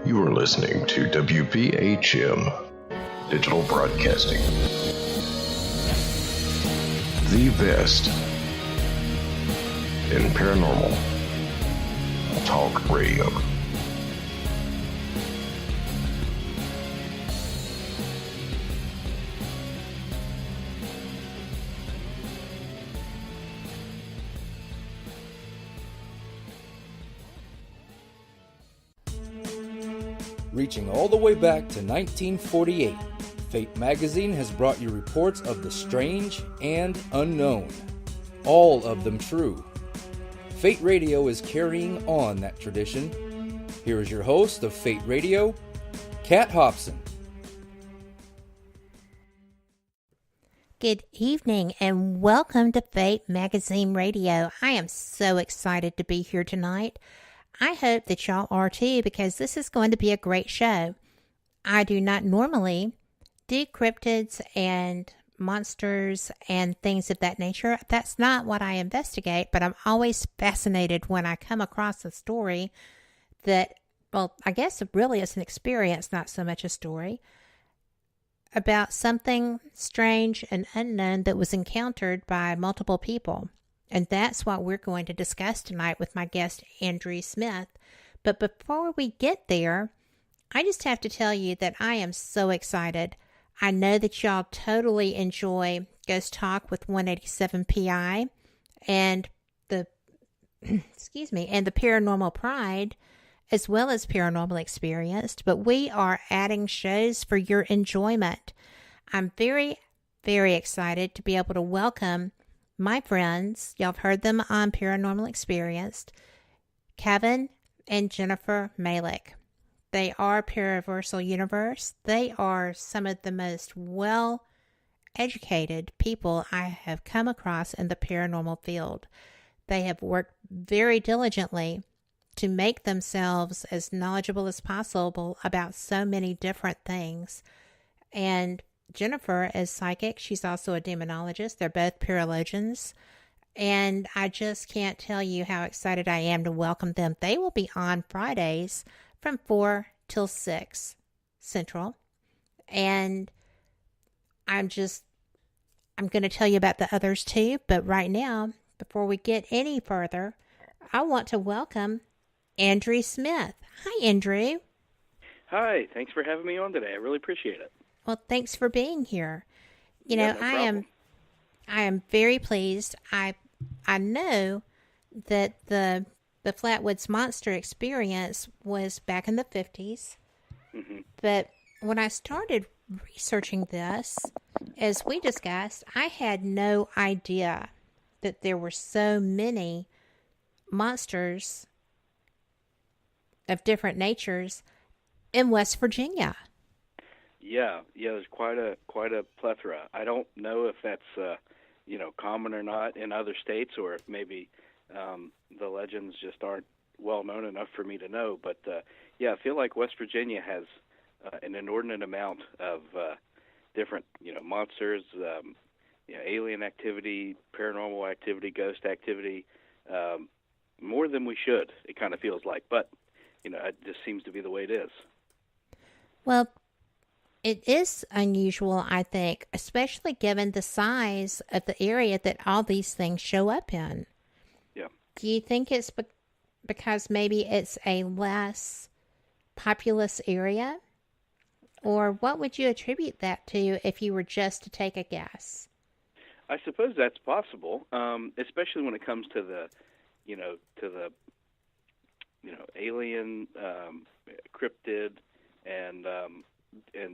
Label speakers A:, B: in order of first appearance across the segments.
A: You are listening to WPHM Digital Broadcasting, the best in paranormal talk radio.
B: Reaching all the way back to 1948, Fate magazine has brought you reports of the strange and unknown, all of them true. Fate Radio is carrying on that tradition. Here is your host of Fate Radio, Kat Hobson.
C: Good evening and welcome to Fate Magazine Radio. I am so excited to be here tonight. I hope that y'all are too, because this is going to be a great show. I do not normally do cryptids and monsters and things of that nature. That's not what I investigate, but I'm always fascinated when I come across a story that, well, I guess it really is an experience, not so much a story, about something strange and unknown that was encountered by multiple people. And that's what we're going to discuss tonight with my guest, Andrew Smith. But before we get there, I just have to tell you that I am so excited. I know that y'all totally enjoy Ghost Talk with 187 PI and the, and the Paranormal Pride, as well as Paranormal Experienced. But we are adding shows for your enjoyment. I'm very, very excited to be able to welcome my friends. Y'all have heard them on Paranormal Experienced, Kevin and Jennifer Malik. They are Paraversal Universe. They are some of the most well-educated people I have come across in the paranormal field. They have worked very diligently to make themselves as knowledgeable as possible about so many different things. And Jennifer is psychic. She's also a demonologist. They're both paralogians. And I just can't tell you how excited I am to welcome them. They will be on Fridays from 4 till 6 Central. And I'm going to tell you about the others too. But right now, before we get any further, I want to welcome Andrew Smith. Hi, Andrew.
D: Hi. Thanks for having me on today. I really appreciate it.
C: Well, thanks for being here.
D: No problem.
C: I am very pleased. I know that the Flatwoods Monster experience was back in the 50s.
D: Mm-hmm.
C: But when I started researching this, as we discussed, I had no idea that there were so many monsters of different natures in West Virginia.
D: Yeah, there's quite a plethora. I don't know if that's common or not in other states, or if maybe the legends just aren't well known enough for me to know. But I feel like West Virginia has an inordinate amount of different monsters, alien activity, paranormal activity, ghost activity, more than we should. It kind of feels like, but it just seems to be the way it is.
C: Well, it is unusual, I think, especially given the size of the area that all these things show up in.
D: Yeah.
C: Do you think it's because maybe it's a less populous area? Or what would you attribute that to if you were just to take a guess?
D: I suppose that's possible, especially when it comes to the alien, cryptid, and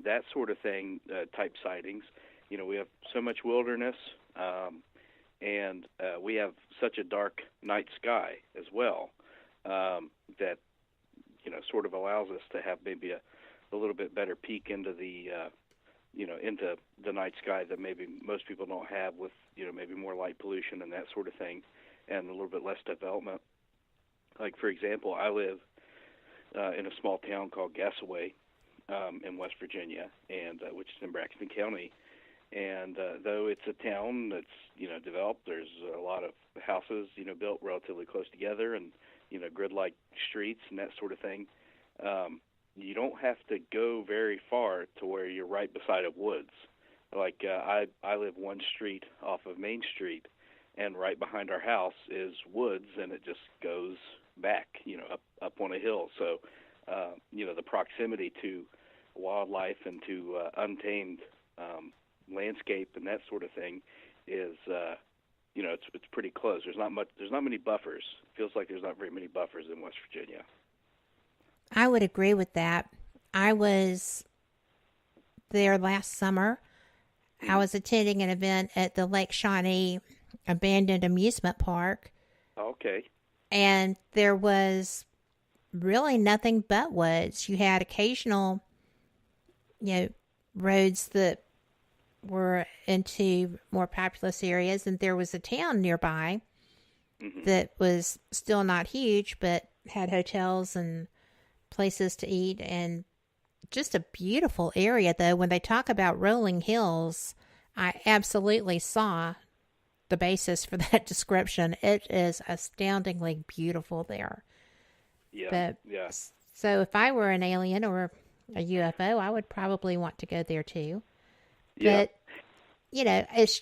D: that sort of thing, type sightings. We have so much wilderness, and we have such a dark night sky as well, that sort of allows us to have maybe a little bit better peek into the into the night sky that maybe most people don't have, with maybe more light pollution and that sort of thing, and a little bit less development. Like, for example, I live in a small town called Gassaway, in West Virginia, and which is in Braxton County. And though it's a town that's developed, there's a lot of houses built relatively close together, and grid-like streets and that sort of thing. you don't have to go very far to where you're right beside of woods. Like I live one street off of Main Street, and right behind our house is woods, and it just goes back, up on a hill. So, the proximity to wildlife and to untamed landscape and that sort of thing is, it's pretty close. There's not many buffers. It feels like there's not very many buffers in West Virginia.
C: I would agree with that. I was there last summer. I was attending an event at the Lake Shawnee Abandoned Amusement Park.
D: Okay.
C: And there was really nothing but woods. You had occasional, roads that were into more populous areas, and there was a town nearby that was still not huge, but had hotels and places to eat, and just a beautiful area. Though when they talk about rolling hills, I absolutely saw the basis for that description. It is astoundingly beautiful there.
D: Yeah.
C: So if I were an alien or a UFO, I would probably want to go there too.
D: Yeah.
C: But it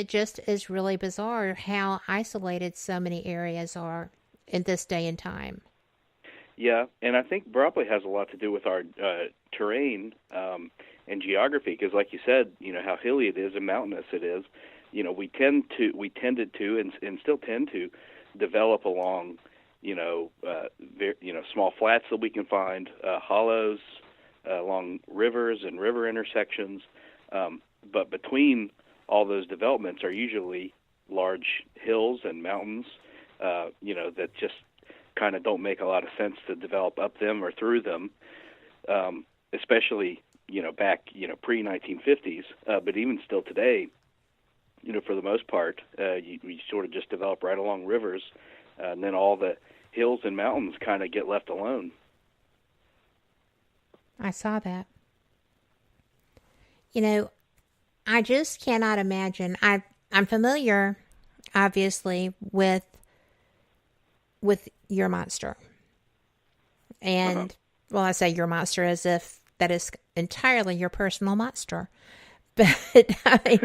C: just is really bizarre how isolated so many areas are in this day and time.
D: Yeah, and I think probably has a lot to do with our terrain and geography, because, like you said, how hilly it is and mountainous it is. We tended to, and still tend to, develop along, small flats that we can find, hollows, along rivers and river intersections. But between all those developments are usually large hills and mountains, that just kind of don't make a lot of sense to develop up them or through them, especially, back, pre-1950s. But even still today, for the most part, you sort of just develop right along rivers, and then all the hills and mountains kind of get left alone.
C: I saw that. I just cannot imagine. I'm familiar, obviously, with your monster. And, well, I say your monster as if that is entirely your personal monster. But, I mean,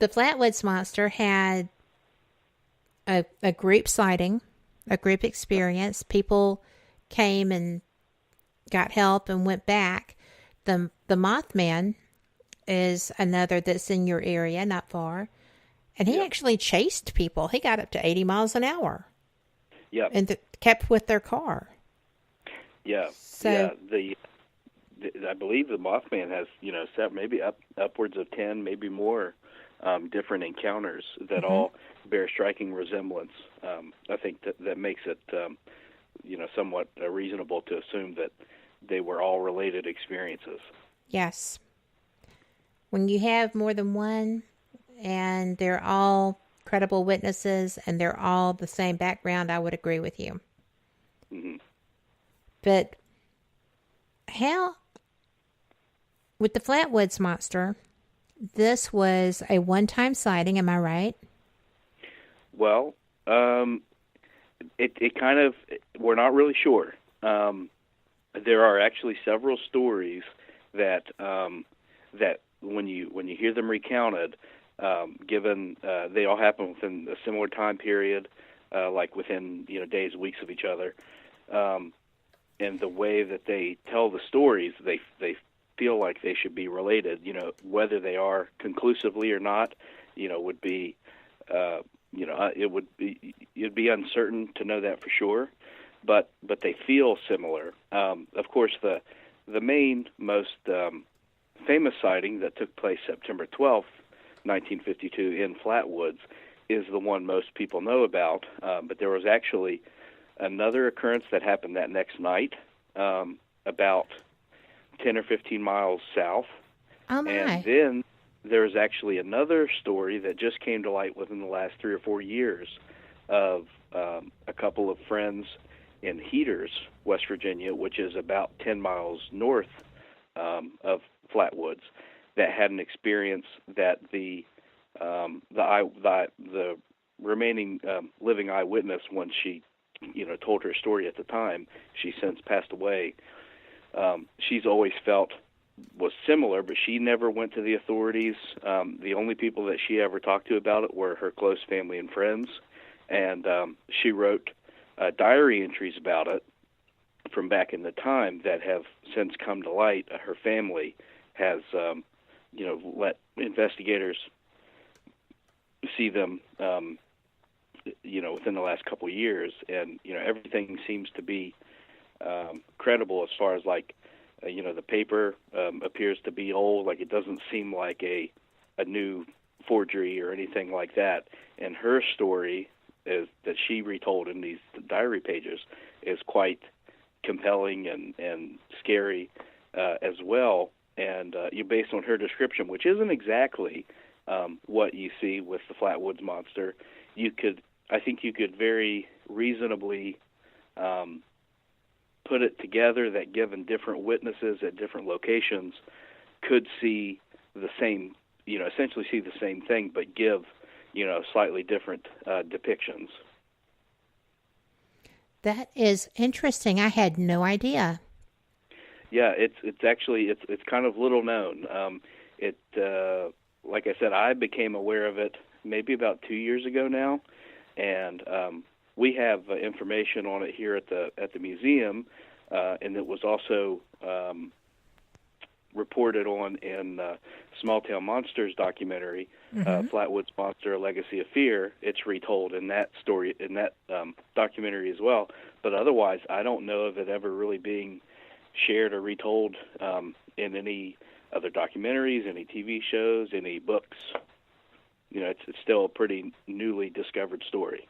C: the Flatwoods Monster had a group sighting, a group experience. People came and got help and went back. The Mothman is another that's in your area, not far. And he actually chased people. He got up to 80 miles an hour.
D: Yeah.
C: And kept with their car.
D: Yeah.
C: So,
D: I believe the Mothman has, maybe upwards of 10, maybe more, different encounters that all bear striking resemblance. I think that makes it, somewhat reasonable to assume that they were all related experiences.
C: yes. When you have more than one and they're all credible witnesses and they're all the same background, I would agree with you.
D: Mm-hmm.
C: But with the Flatwoods Monster, this was a one-time sighting, am I right?
D: Well, it kind of, we're not really sure. There are actually several stories that when you hear them recounted, given they all happen within a similar time period, like within days, weeks of each other, and the way that they tell the stories, they feel like they should be related. Whether they are conclusively or not, would be it'd be uncertain to know that for sure. But they feel similar. Of course, the main most famous sighting that took place September 12th, 1952 in Flatwoods is the one most people know about. But there was actually another occurrence that happened that next night, about 10 or 15 miles south.
C: Oh, my.
D: And then there's actually another story that just came to light within the last 3 or 4 years of a couple of friends in Heaters, West Virginia, which is about 10 miles north of Flatwoods, that had an experience that the remaining living eyewitness, when she told her story at the time. She's since passed away. She's always felt was similar, but she never went to the authorities. The only people that she ever talked to about it were her close family and friends, and she wrote diary entries about it from back in the time that have since come to light. Her family has, let investigators see them, within the last couple of years, and everything seems to be credible as far as the paper appears to be old. Like, it doesn't seem like a new forgery or anything like that. And her story is that she retold in these diary pages is quite compelling and scary as well. And based on her description, which isn't exactly what you see with the Flatwoods Monster, I think you could very reasonably put it together that given different witnesses at different locations could see the same, essentially see the same thing, but give, slightly different depictions.
C: That is interesting. I had no idea.
D: Yeah, it's actually kind of little known. Like I said, I became aware of it maybe about 2 years ago now, and we have information on it here at the museum, and it was also reported on in Small Town Monsters documentary, Flatwoods Monster: A Legacy of Fear. It's retold in that story, in that documentary as well. But otherwise, I don't know of it ever really being shared or retold in any other documentaries, any TV shows, any books. It's still a pretty newly discovered story.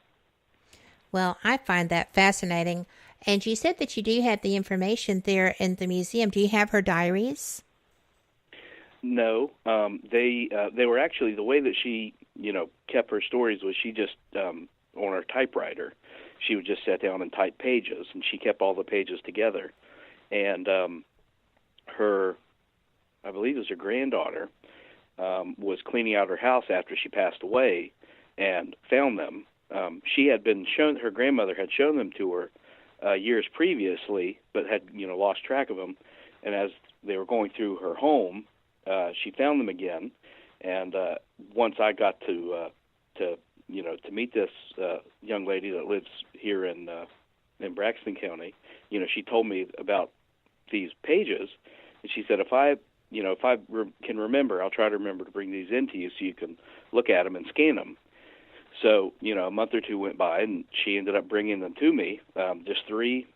C: Well, I find that fascinating. And you said that you do have the information there in the museum. Do you have her diaries?
D: No, they were actually, the way that she kept her stories was she just on her typewriter, she would just sit down and type pages, and she kept all the pages together. And I believe it was her granddaughter, was cleaning out her house after she passed away and found them. Her grandmother had shown them to her years previously, but had lost track of them. And as they were going through her home, she found them again. And once I got to meet this young lady that lives here in Braxton County, she told me about these pages, and she said, if I can remember, I'll try to remember to bring these in to you so you can look at them and scan them. So, a month or two went by, and she ended up bringing them to me, just 3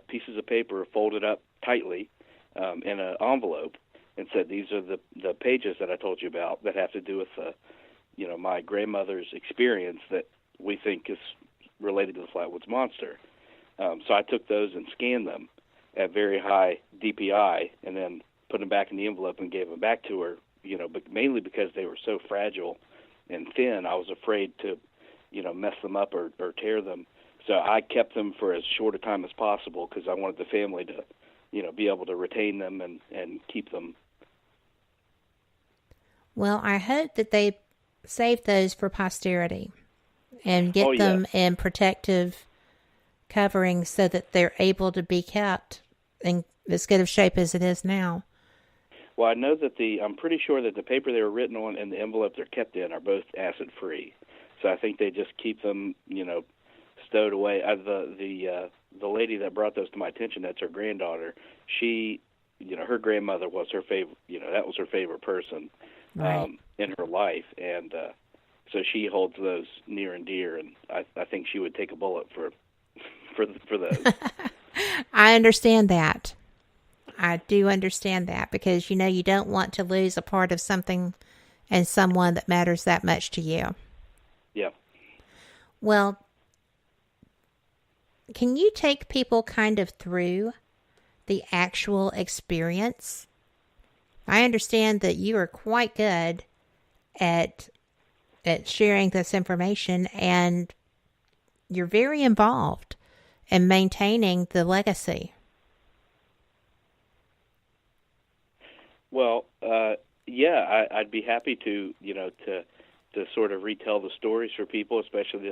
D: pieces of paper folded up tightly in an envelope, and said, these are the pages that I told you about that have to do with, my grandmother's experience that we think is related to the Flatwoods Monster. So I took those and scanned them at very high DPI, and then put them back in the envelope and gave them back to her, but mainly because they were so fragile and thin, I was afraid to, mess them up or tear them. So I kept them for as short a time as possible because I wanted the family to, be able to retain them and keep them.
C: Well, I hope that they save those for posterity and get them in protective coverings so that they're able to be kept in as good of shape as it is now.
D: Well, I know that I'm pretty sure that the paper they were written on and the envelope they're kept in are both acid-free. So I think they just keep them, stowed away. The lady that brought those to my attention, that's her granddaughter. She, her grandmother was her favorite. That was her favorite person in her life, and so she holds those near and dear. And I think she would take a bullet for those.
C: I understand that. I do understand that because, you don't want to lose a part of something and someone that matters that much to you.
D: Yeah.
C: Well, can you take people kind of through the actual experience? I understand that you are quite good at sharing this information, and you're very involved in maintaining the legacy.
D: Well, I'd be happy to, to sort of retell the stories for people, especially,